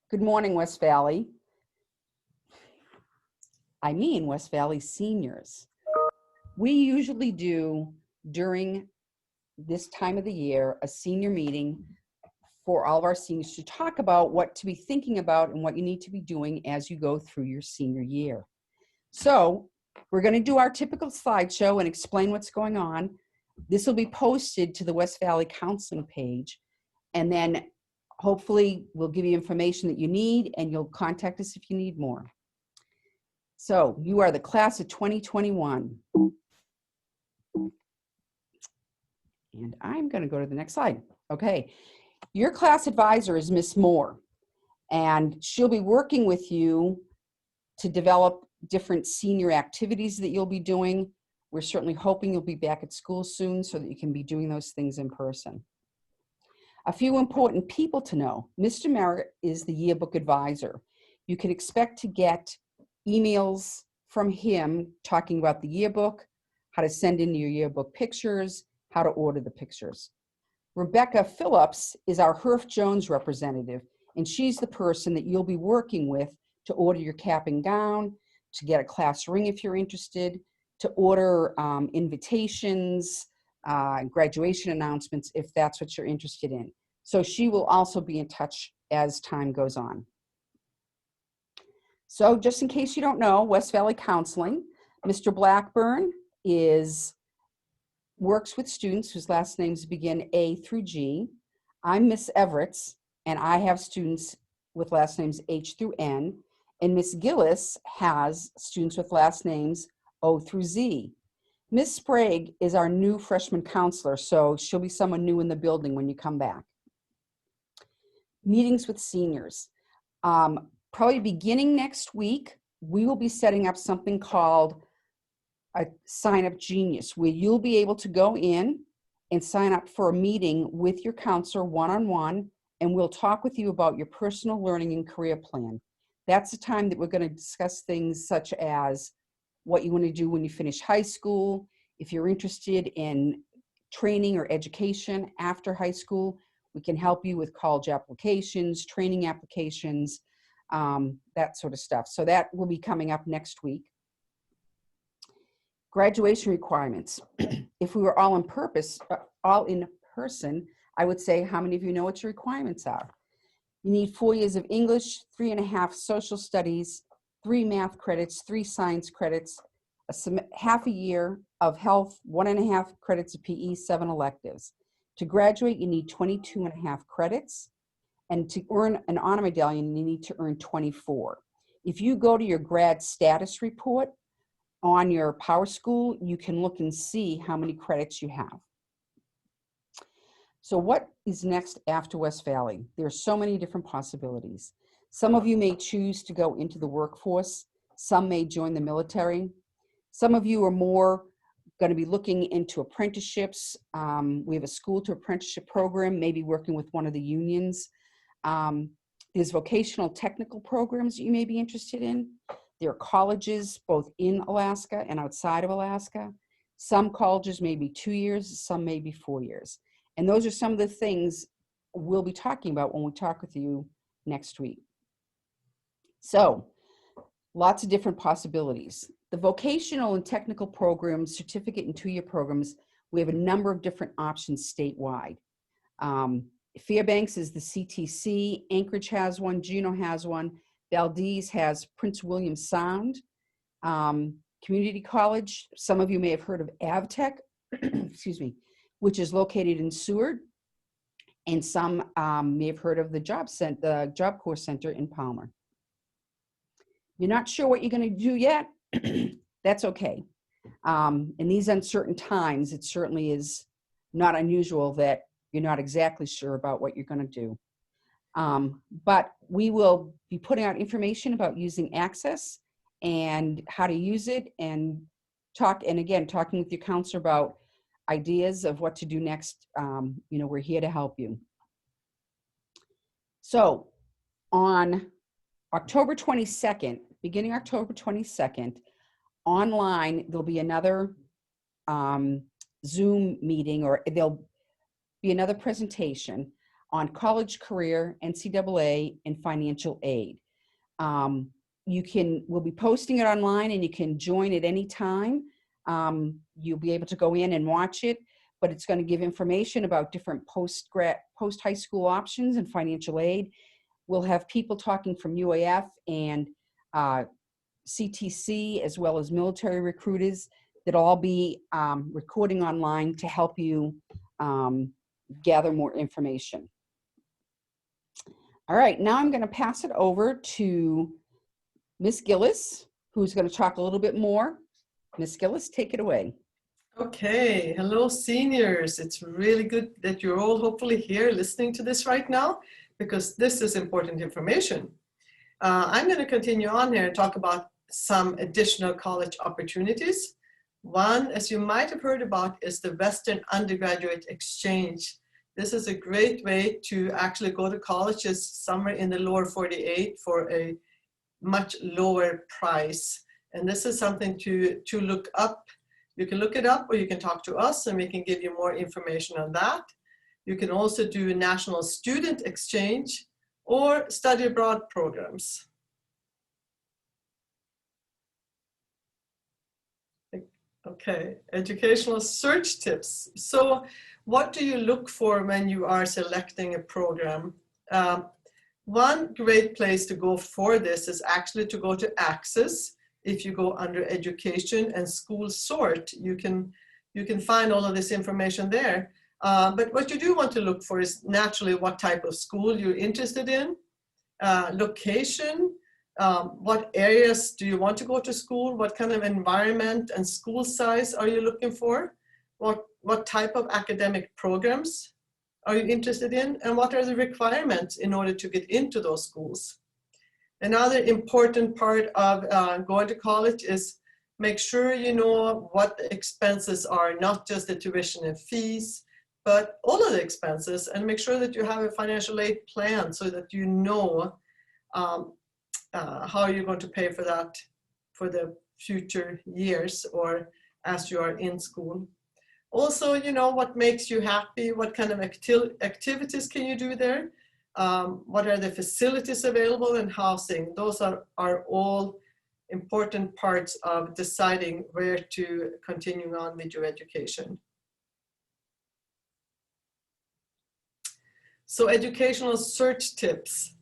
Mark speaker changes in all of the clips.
Speaker 1: Good morning, West Valley. I mean West Valley seniors. We usually do, during this time of the year, a senior meeting for all of our seniors to talk about what to be thinking about and what you need to be doing as you go through your senior year. So we're going to do our typical slideshow and explain what's going on. This will be posted to the West Valley Counseling page, and then hopefully we'll give you information that you need, and you'll contact us if you need more. So you are the class of 2021. And I'm going to go to the next slide. Okay. Your class advisor is Miss Moore, and she'll be working with you to develop different senior activities that you'll be doing. We're certainly hoping you'll be back at school soon so that you can be doing those things in person. A few important people to know. Mr. Merritt is the Yearbook Advisor. You can expect to get emails from him talking about the yearbook, how to send in your yearbook pictures, how to order the pictures. Rebecca Phillips is our Herff Jones representative, and she's the person that you'll be working with to order your cap and gown, to get a class ring if you're interested, to order invitations, graduation announcements if that's what you're interested in. So she will also be in touch as time goes on. So just in case you don't know, West Valley Counseling, Mr. Blackburn works with students whose last names begin A through G. I'm Miss Everett's, and I have students with last names H through N, and Miss Gillis has students with last names O through Z. Miss Sprague is our new freshman counselor, so she'll be someone new in the building when you come back. Meetings with seniors. Probably beginning next week, we will be setting up something called a Sign Up Genius, where you'll be able to go in and sign up for a meeting with your counselor one-on-one, and we'll talk with you about your personal learning and career plan. That's the time that we're going to discuss things such as what you want to do when you finish high school, if you're interested in training or education after high school. We can help you with college applications, training applications, that sort of stuff. So that will be coming up next week. Graduation requirements. If we were all in person, I would say, how many of you know what your requirements are? You need 4 years of English, 3.5 social studies, 3 math credits, 3 science credits, half a year of health, 1.5 credits of PE, 7 electives. To graduate, you need 22.5 credits, and to earn an honor medallion, you need to earn 24. If you go to your grad status report on your Power School, you can look and see how many credits you have. So what is next after West Valley? There are so many different possibilities. Some of you may choose to go into the workforce. Some may join the military. Some of you are more going to be looking into apprenticeships. We have a school to apprenticeship program, maybe working with one of the unions. There's vocational technical programs that you may be interested in. There are colleges both in Alaska and outside of Alaska. Some colleges may be 2 years, some may be 4 years. And those are some of the things we'll be talking about when we talk with you next week. So, lots of different possibilities. The vocational and technical programs, certificate and 2-year programs, we have a number of different options statewide. Fairbanks is the CTC, Anchorage has one, Juneau has one, Valdez has Prince William Sound, Community College, some of you may have heard of AvTech, excuse me, which is located in Seward, and some may have heard of the Job Corps Center in Palmer. You're not sure what you're going to do yet? That's okay. In these uncertain times, it certainly is not unusual that you're not exactly sure about what you're going to do. But we will be putting out information about using Access and how to use it, and talking with your counselor about ideas of what to do next. We're here to help you. So on October 22nd, beginning October 22nd, online, there'll be another Zoom meeting, or there'll be another presentation on college, career, NCAA, and financial aid. We'll be posting it online, and you can join at any time. You'll be able to go in and watch it, but it's going to give information about different post-high school options and financial aid. We'll have people talking from UAF and CTC, as well as military recruiters, that'll all be recording online to help you gather more information. All right, now I'm going to pass it over to Ms. Gillis, who's going to talk a little bit more. Ms. Gillis, take it away.
Speaker 2: Okay, hello seniors. It's really good that you're all hopefully here listening to this right now, because this is important information. I'm going to continue on here and talk about some additional college opportunities. One, as you might have heard about, is the Western Undergraduate Exchange. This is a great way to actually go to colleges somewhere in the lower 48 for a much lower price. And this is something to look up. You can look it up, or you can talk to us and we can give you more information on that. You can also do national student exchange or study abroad programs. Okay, educational search tips. So what do you look for when you are selecting a program? One great place to go for this is actually to go to Access. If you go under education and school sort, you can find all of this information there. But what you do want to look for is naturally what type of school you're interested in, location, what areas do you want to go to school, what kind of environment and school size are you looking for, what type of academic programs are you interested in, and what are the requirements in order to get into those schools. Another important part of going to college is make sure you know what the expenses are, not just the tuition and fees, but all of the expenses, and make sure that you have a financial aid plan so that you know how you're going to pay for that for the future years or as you are in school. Also, you know, what makes you happy, what kind of activities can you do there, what are the facilities available, and housing. Those are all important parts of deciding where to continue on with your education. So educational search tips.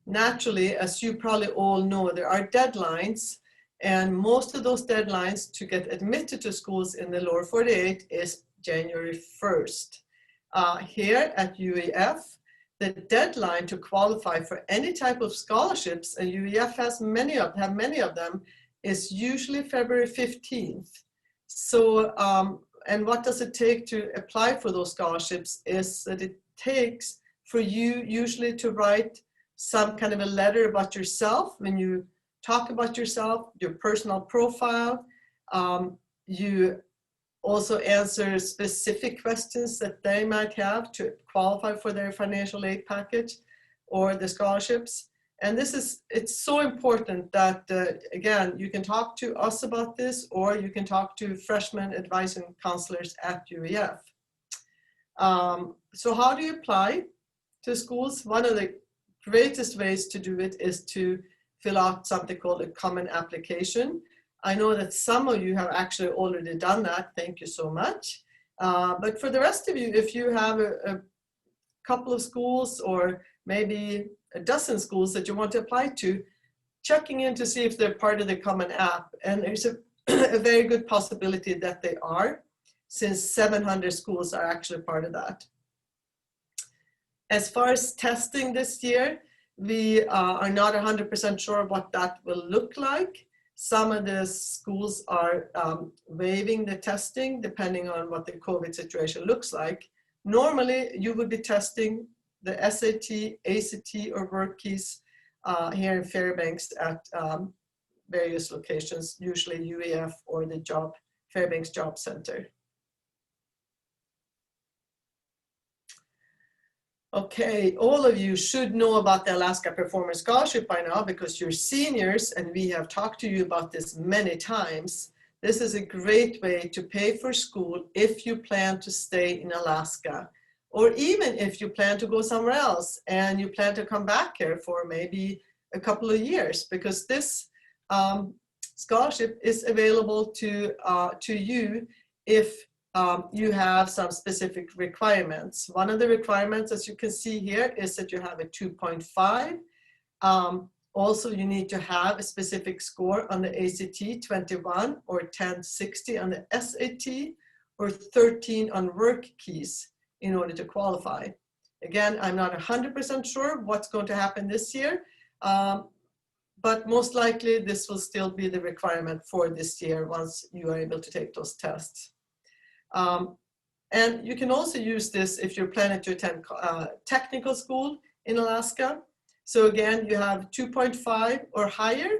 Speaker 2: Naturally, as you probably all know, there are deadlines, and most of those deadlines to get admitted to schools in the lower 48 is January 1st. Here at UEF, the deadline to qualify for any type of scholarships, and UEF has many of them, is usually February 15th. So, and what does it take to apply for those scholarships is that it takes for you usually to write some kind of a letter about yourself. When you talk about yourself, your personal profile, you also answer specific questions that they might have to qualify for their financial aid package or the scholarships. And it's so important that, again, you can talk to us about this, or you can talk to freshman advising counselors at UEF. So how do you apply to schools? One of the greatest ways to do it is to fill out something called a common application. I know that some of you have actually already done that. Thank you so much. But for the rest of you, if you have a couple of schools or maybe a dozen schools that you want to apply to, checking in to see if they're part of the common app. And there's a very good possibility that they are, since 700 schools are actually part of that. As far as testing this year, we are not 100% sure what that will look like. Some of the schools are waiving the testing depending on what the COVID situation looks like. Normally, you would be testing the SAT, ACT, or WorkKeys here in Fairbanks at various locations, usually UEF or the Fairbanks Job Center. Okay, all of you should know about the Alaska Performance Scholarship by now because you're seniors and we have talked to you about this many times. This is a great way to pay for school if you plan to stay in Alaska or even if you plan to go somewhere else and you plan to come back here for maybe a couple of years, because this scholarship is available to you if you have some specific requirements. One of the requirements, as you can see here, is that you have a 2.5. Also, you need to have a specific score on the ACT, 21, or 1060 on the SAT, or 13 on WorkKeys in order to qualify. Again, I'm not 100% sure what's going to happen this year, but most likely this will still be the requirement for this year once you are able to take those tests. And you can also use this if you're planning to attend technical school in Alaska. So again, you have 2.5 or higher,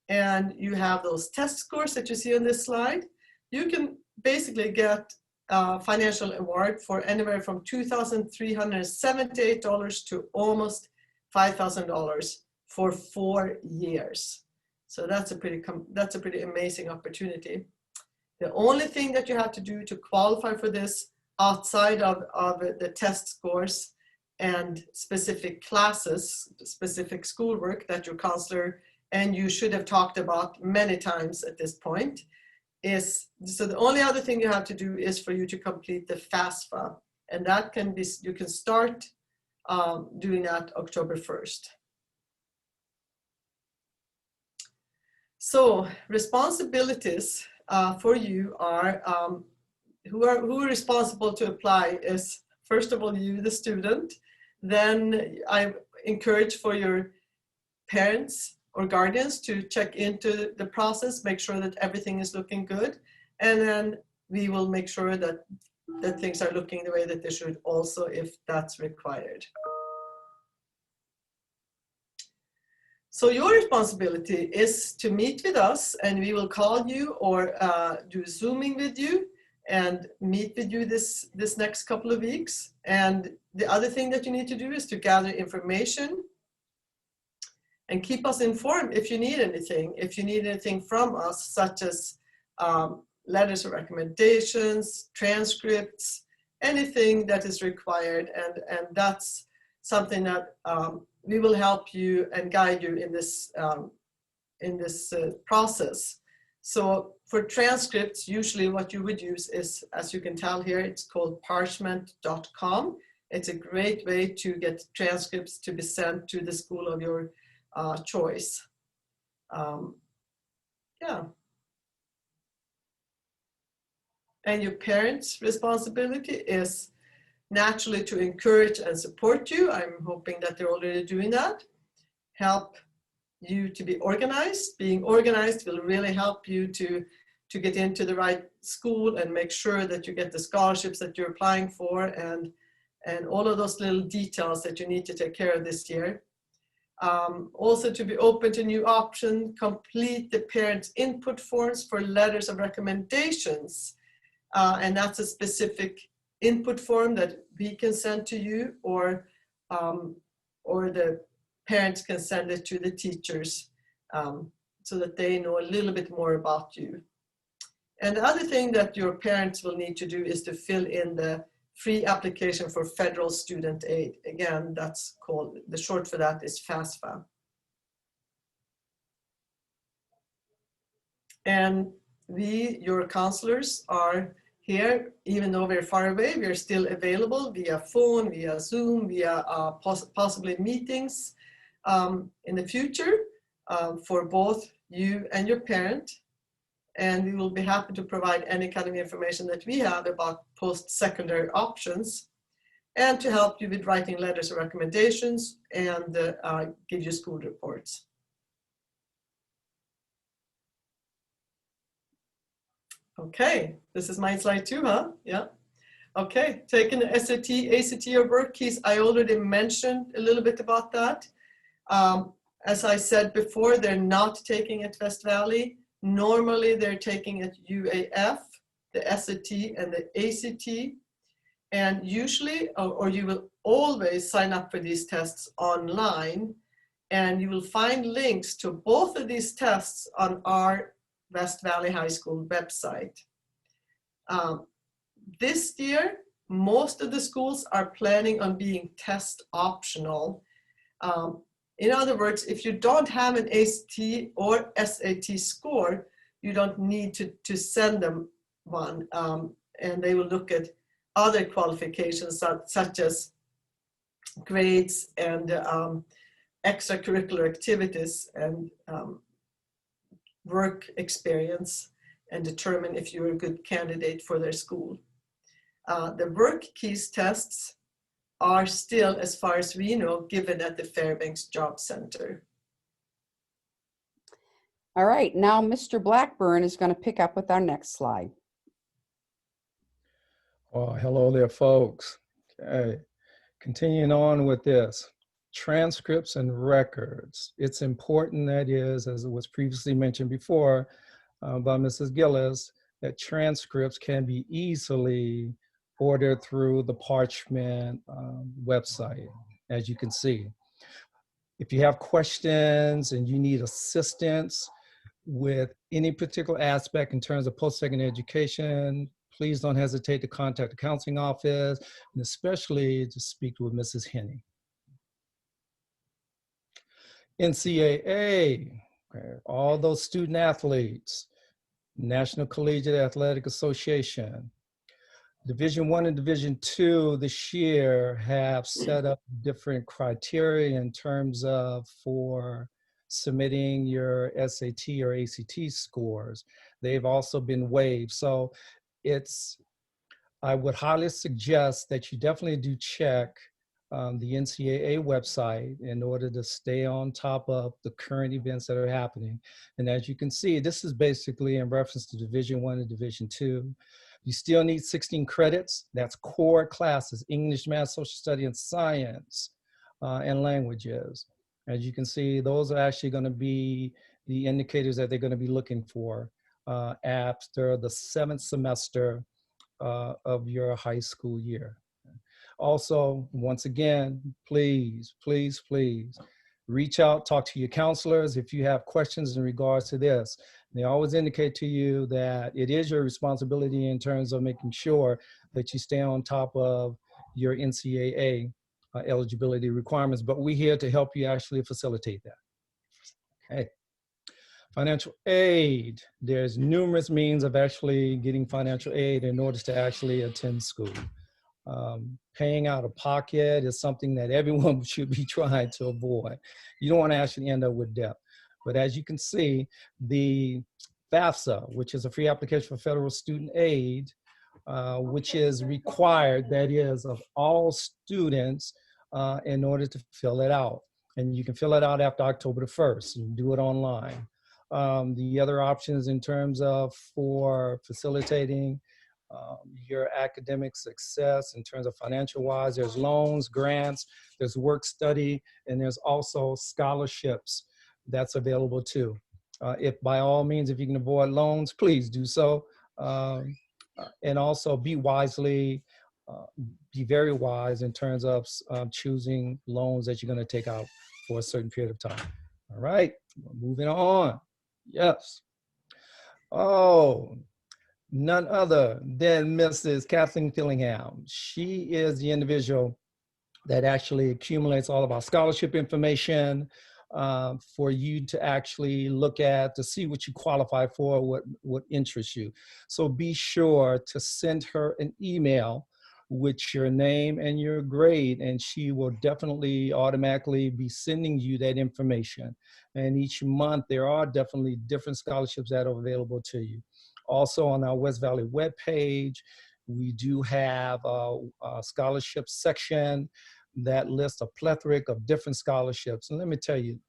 Speaker 2: and you have those test scores that you see on this slide. You can basically get a financial award for anywhere from $2,378 to almost $5,000 for 4 years. So that's a pretty amazing opportunity. The only thing that you have to do to qualify for this outside of the test scores and specific classes, specific schoolwork that your counselor and you should have talked about many times at this point, is, so the only other thing you have to do is for you to complete the FAFSA, and that can be, you can start doing that October 1st. So responsibilities for you are, who are responsible to apply is, first of all, you, the student. Then I encourage for your parents or guardians to check into the process, make sure that everything is looking good. And then we will make sure that things are looking the way that they should also, if that's required. So your responsibility is to meet with us, and we will call you or do Zooming with you and meet with you this next couple of weeks. And the other thing that you need to do is to gather information and keep us informed if you need anything. If you need anything from us, such as letters of recommendations, transcripts, anything that is required. And that's something that we will help you and guide you in this process. So for transcripts, usually what you would use is, as you can tell here, it's called parchment.com. It's a great way to get transcripts to be sent to the school of your choice. Yeah. And your parents' responsibility is naturally to encourage and support you. I'm hoping that they're already doing that. Help you to be organized. Being organized will really help you to get into the right school and make sure that you get the scholarships that you're applying for, and all of those little details that you need to take care of this year. Also to be open to new options, complete the parents' input forms for letters of recommendations. And that's a specific input form that we can send to you, or the parents can send it to the teachers so that they know a little bit more about you. And the other thing that your parents will need to do is to fill in the free application for federal student aid. Again, that's called, the short for that is FAFSA. And we, your counselors, are here, even though we're far away, we're still available via phone, via Zoom, via possibly meetings in the future for both you and your parent. And we will be happy to provide any kind of information that we have about post-secondary options, and to help you with writing letters of recommendations and give you school reports. Okay, this is my slide too, huh? Yeah. Okay, taking the SAT, ACT, or WorkKeys, I already mentioned a little bit about that. As I said before, they're not taking at West Valley. Normally, they're taking at UAF, the SAT and the ACT. And usually, or you will always sign up for these tests online. And you will find links to both of these tests on our West Valley High School website. This year, most of the schools are planning on being test optional. In other words, if you don't have an ACT or SAT score, you don't need to send them one. And they will look at other qualifications such as grades and extracurricular activities and work experience, and determine if you're a good candidate for their school. The WorkKeys tests are still, as far as we know, given at the Fairbanks Job Center.
Speaker 1: All right, now Mr. Blackburn is going to pick up with our next slide.
Speaker 3: Well, hello there, folks. Okay, continuing on with this. Transcripts and records. It's important, that is, as it was previously mentioned before by Mrs. Gillis, that transcripts can be easily ordered through the Parchment website, as you can see. If you have questions and you need assistance with any particular aspect in terms of post-secondary education, please don't hesitate to contact the counseling office, and especially to speak with Mrs. Henney. NCAA, okay, all those student athletes, National Collegiate Athletic Association, Division I and Division II this year have set up different criteria in terms of for submitting your SAT or ACT scores. They've also been waived. So I would highly suggest that you definitely do check the NCAA website in order to stay on top of the current events that are happening. And as you can see, this is basically in reference to Division I and Division II. You still need 16 credits. That's core classes: English, math, social study, and science, and languages. As you can see, those are actually going to be the indicators that they're going to be looking for after the 7th semester of your high school year. Also, once again, please, please, please reach out, talk to your counselors if you have questions in regards to this. They always indicate to you that it is your responsibility in terms of making sure that you stay on top of your NCAA eligibility requirements, but we're here to help you actually facilitate that. Okay. Financial aid. There's numerous means of actually getting financial aid in order to actually attend school. Paying out of pocket is something that everyone should be trying to avoid. You don't want to actually end up with debt. But as you can see, the FAFSA, which is a free application for federal student aid, which is required, that is, of all students in order to fill it out. And you can fill it out after October the 1st and do it online. The other options in terms of for facilitating your academic success in terms of financial wise, there's loans, grants, there's work study, and there's also scholarships that's available too. If by all means, if you can avoid loans, please do so. And also be very wise in terms of choosing loans that you're going to take out for a certain period of time. All right, moving on. Yes. Oh, none other than Mrs. Kathleen Fillingham. She is the individual that actually accumulates all of our scholarship information for you to actually look at to see what you qualify for, what interests you. So be sure to send her an email with your name and your grade, and she will definitely automatically be sending you that information. And each month there are definitely different scholarships that are available to you. Also on our West Valley webpage, we do have a scholarship section that lists a plethora of different scholarships. And let me tell you,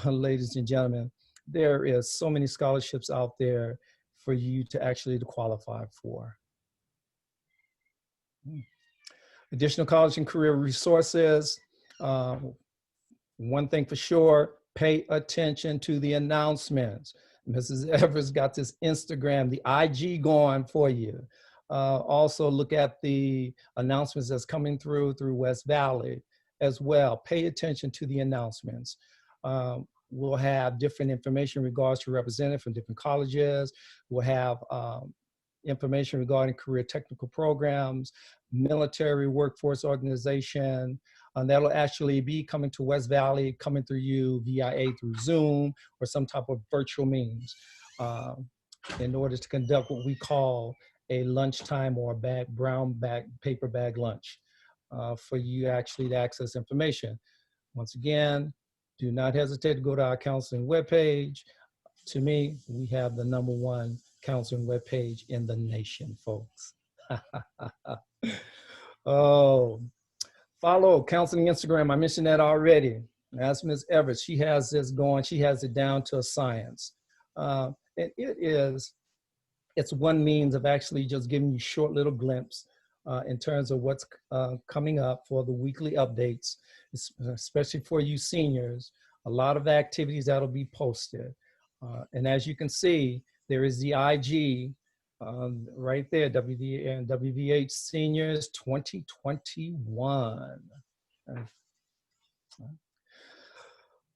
Speaker 3: ladies and gentlemen, there is so many scholarships out there for you to actually qualify for. Additional college and career resources. One thing for sure, pay attention to the announcements. Mrs. Evers got this Instagram, the IG going for you. Also look at the announcements that's coming through West Valley as well. Pay attention to the announcements. We'll have different information in regards to representatives from different colleges. We'll have information regarding career technical programs, military workforce organization. That'll actually be coming to West Valley, coming through you via through Zoom or some type of virtual means in order to conduct what we call a lunchtime or a brown bag, paper bag lunch for you actually to access information. Once again, do not hesitate to go to our counseling webpage. To me, we have the #1 counseling webpage in the nation, folks. Oh, follow counseling Instagram. I mentioned that already. That's Ms. Everett. She has this going. She has it down to a science. And it's one means of actually just giving you short little glimpse in terms of what's coming up for the weekly updates, especially for you seniors. A lot of activities that'll be posted. And as you can see, there is the IG right there, WVH Seniors 2021.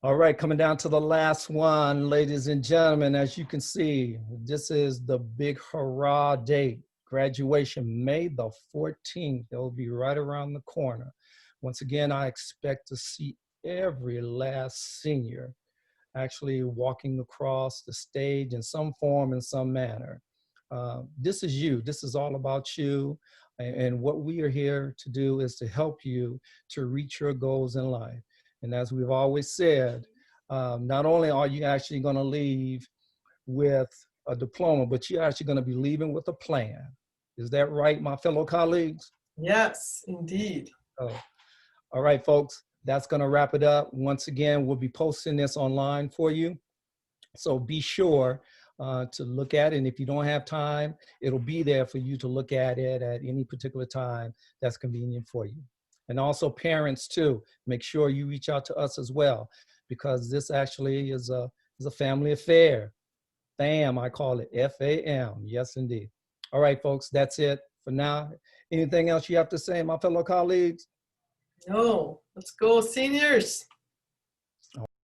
Speaker 3: All right, coming down to the last one, ladies and gentlemen, as you can see, this is the big hurrah date, graduation, May the 14th. It'll be right around the corner. Once again, I expect to see every last senior actually walking across the stage in some form, in some manner. This is you. This is all about you. And what we are here to do is to help you to reach your goals in life. And as we've always said, not only are you actually going to leave with a diploma, but you're actually going to be leaving with a plan. Is that right, my fellow colleagues?
Speaker 2: Yes, indeed.
Speaker 3: Oh. All right, folks, that's going to wrap it up. Once again, we'll be posting this online for you. So be sure to look at it. And if you don't have time, it'll be there for you to look at it at any particular time that's convenient for you. And also parents too, make sure you reach out to us as well, because this actually is a family affair. FAM, I call it, FAM, yes indeed. All right, folks, that's it for now. Anything else you have to say, my fellow colleagues?
Speaker 2: No, let's go seniors.